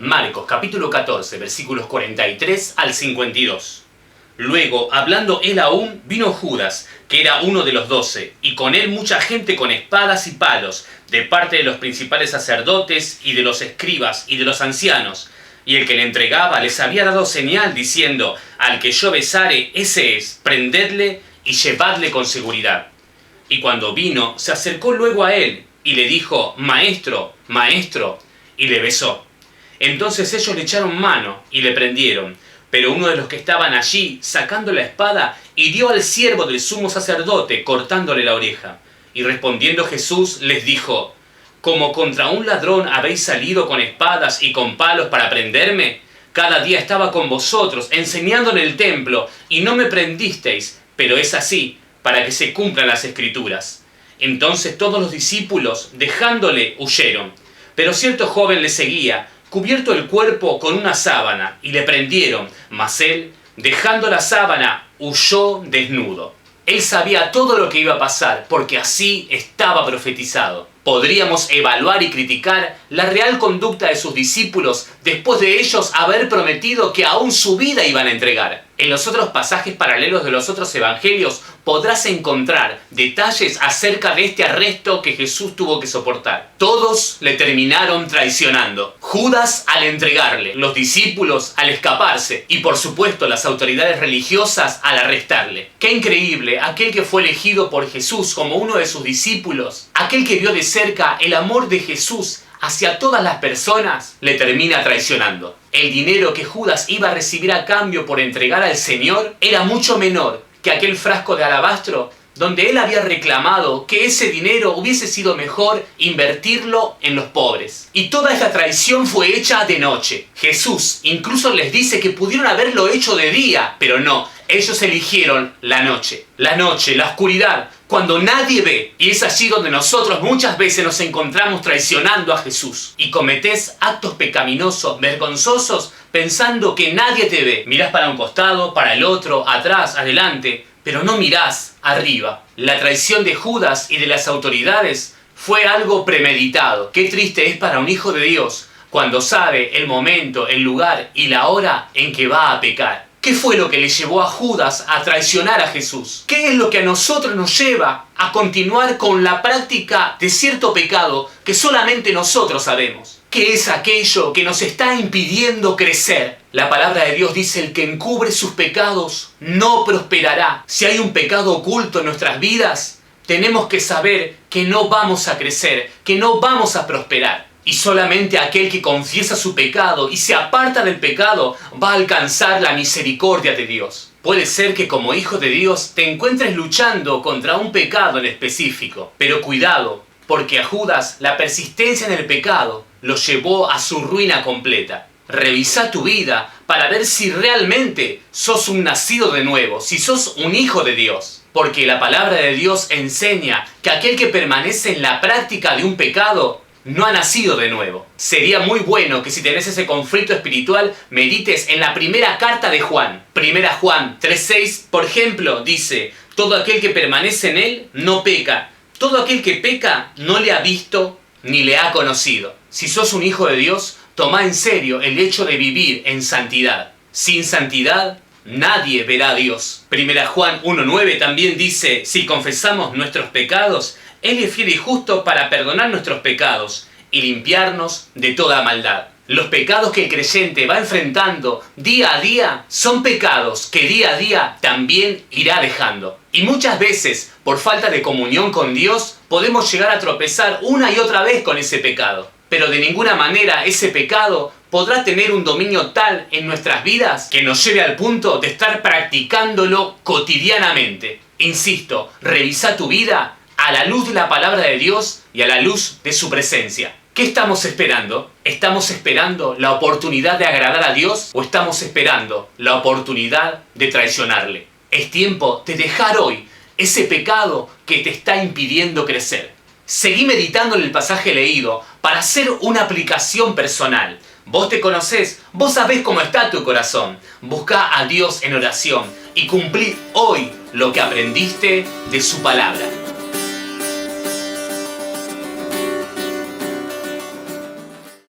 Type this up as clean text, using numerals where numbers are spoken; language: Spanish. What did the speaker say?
Marcos capítulo 14, versículos 43 al 52. Luego, hablando él aún, vino Judas, que era uno de los 12, y con él mucha gente con espadas y palos, de parte de los principales sacerdotes, y de los escribas, y de los ancianos. Y el que le entregaba les había dado señal, diciendo: al que yo besare, ese es, prendedle y llevadle con seguridad. Y cuando vino, se acercó luego a él, y le dijo: Maestro, maestro, y le besó. Entonces ellos le echaron mano y le prendieron. Pero uno de los que estaban allí, sacando la espada, hirió al siervo del sumo sacerdote, cortándole la oreja. Y respondiendo Jesús les dijo: ¿como contra un ladrón habéis salido con espadas y con palos para prenderme? Cada día estaba con vosotros, enseñando en el templo, y no me prendisteis, pero es así, para que se cumplan las Escrituras. Entonces todos los discípulos, dejándole, huyeron. Pero cierto joven le seguía, cubierto el cuerpo con una sábana, y le prendieron, mas él, dejando la sábana, huyó desnudo. Él sabía todo lo que iba a pasar, porque así estaba profetizado. Podríamos evaluar y criticar la real conducta de sus discípulos después de ellos haber prometido que aún su vida iban a entregar. En los otros pasajes paralelos de los otros evangelios podrás encontrar detalles acerca de este arresto que Jesús tuvo que soportar. Todos le terminaron traicionando. Judas al entregarle, los discípulos al escaparse y por supuesto las autoridades religiosas al arrestarle. Qué increíble, aquel que fue elegido por Jesús como uno de sus discípulos, aquel que vio de cerca el amor de Jesús hacia todas las personas, le termina traicionando. El dinero que Judas iba a recibir a cambio por entregar al Señor era mucho menor que aquel frasco de alabastro donde él había reclamado que ese dinero hubiese sido mejor invertirlo en los pobres. Y toda esta traición fue hecha de noche. Jesús incluso les dice que pudieron haberlo hecho de día, pero no, ellos eligieron la noche, la oscuridad, cuando nadie ve. Y es allí donde nosotros muchas veces nos encontramos traicionando a Jesús. Y cometés actos pecaminosos, vergonzosos, pensando que nadie te ve. Mirás para un costado, para el otro, atrás, adelante, pero no mirás arriba. La traición de Judas y de las autoridades fue algo premeditado. Qué triste es para un hijo de Dios cuando sabe el momento, el lugar y la hora en que va a pecar. ¿Qué fue lo que le llevó a Judas a traicionar a Jesús? ¿Qué es lo que a nosotros nos lleva a continuar con la práctica de cierto pecado que solamente nosotros sabemos? ¿Qué es aquello que nos está impidiendo crecer? La palabra de Dios dice: el que encubre sus pecados no prosperará. Si hay un pecado oculto en nuestras vidas, tenemos que saber que no vamos a crecer, que no vamos a prosperar. Y solamente aquel que confiesa su pecado y se aparta del pecado va a alcanzar la misericordia de Dios. Puede ser que como hijo de Dios te encuentres luchando contra un pecado en específico. Pero cuidado, porque a Judas la persistencia en el pecado lo llevó a su ruina completa. Revisa tu vida para ver si realmente sos un nacido de nuevo, si sos un hijo de Dios. Porque la palabra de Dios enseña que aquel que permanece en la práctica de un pecado no ha nacido de nuevo. Sería muy bueno que si tenés ese conflicto espiritual medites en la primera carta de Juan. Primera Juan 3:6, por ejemplo, dice: todo aquel que permanece en él no peca. Todo aquel que peca no le ha visto ni le ha conocido. Si sos un hijo de Dios, toma en serio el hecho de vivir en santidad. Sin santidad, nadie verá a Dios. Primera Juan 1:9 también dice: si confesamos nuestros pecados, Él es fiel y justo para perdonar nuestros pecados y limpiarnos de toda maldad. Los pecados que el creyente va enfrentando día a día son pecados que día a día también irá dejando. Y muchas veces, por falta de comunión con Dios, podemos llegar a tropezar una y otra vez con ese pecado. Pero de ninguna manera ese pecado podrá tener un dominio tal en nuestras vidas que nos lleve al punto de estar practicándolo cotidianamente. Insisto, revisa tu vida a la luz de la palabra de Dios y a la luz de su presencia. ¿Qué estamos esperando? ¿Estamos esperando la oportunidad de agradar a Dios o estamos esperando la oportunidad de traicionarle? Es tiempo de dejar hoy ese pecado que te está impidiendo crecer. Seguí meditando en el pasaje leído para hacer una aplicación personal. Vos te conocés, vos sabés cómo está tu corazón. Busca a Dios en oración y cumplí hoy lo que aprendiste de su palabra.